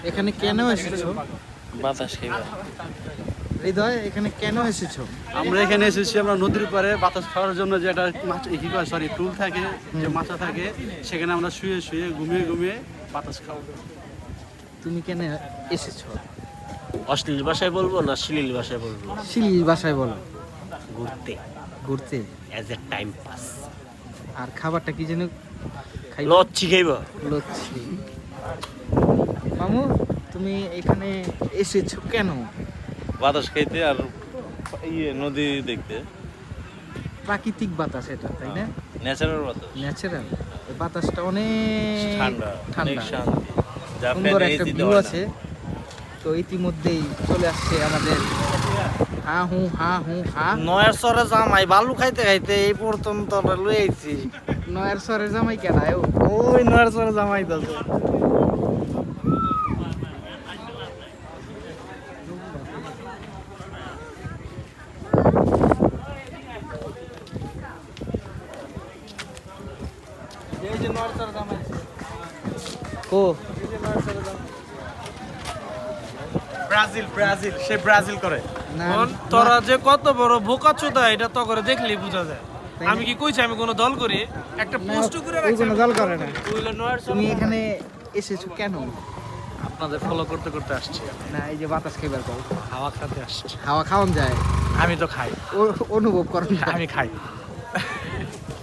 এখানে কেন এসেছো? বাতাস খাইবা। হৃদয়, এখানে কেন এসেছো? আমরা এখানে এসেছি আমরা নদীর পাড়ে বাতাস খাওয়ার জন্য, যেটা সরি টুল থাকে, যে মাচা থাকে, সেখানে আমরা শুয়ে শুয়ে ঘুমিয়ে ঘুমিয়ে বাতাস খাবো। তুমি কেন এসেছো? অশ্লীল ভাষায় বলবো না শ্লীল ভাষায় বলবো? শিল ভাষায় বলো। ঘুরতে, ঘুরতে। As a time pass. আর খাবারটা কি যেন খাইবা? লচ্ছি খাইবা। লচ্ছি। মামু, তুমি এখানে এসেছো কেন? বাতাস খাইতে আর নদী দেখতে। প্রাকৃতিক বাতাস এটা, তাই না? ন্যাচারাল বাতাস, ন্যাচারাল। এই বাতাসটা অনেক ঠান্ডা, অনেক ঠান্ডা, শান্তি, যা সুন্দর ফ্যানে একটা এসি ভিউ দেওয়া না। আছে। তো ইতিমধ্যেই চলে আসছে আমাদের হা হু হা হু হা। নয়ের সরে জামাই বালু খাইতে খাইতে এই পর্যন্ত লই আইছি। নয়ের সরের জামাই কেনায় ওই নয়ের সরে জামাই দাদা। এই যে নয়ের সরের জামাই ও ব্রাজিল ব্রাজিল, সে ব্রাজিল করে। না, তোরা যে কত বড় বোকা চোদা এটা তো করে দেখলেই বোঝা যায়। তাই আমি কি কইছি আমি কোনো দল করি? একটা না, পোস্ট করে ওই রাখছি। কোনো দল করে না। ওইগুলো নয়ের তুমি এখানে এসেছো কেন? আপনাদের ফলো করতে করতে আসছি, না, এই যে বাতাস খাইবার কল, হাওয়া খাতে আসছি। হাওয়া খাওয়ান যায়, আমি তো খাই, অনুভব করেন না। আমি খাই।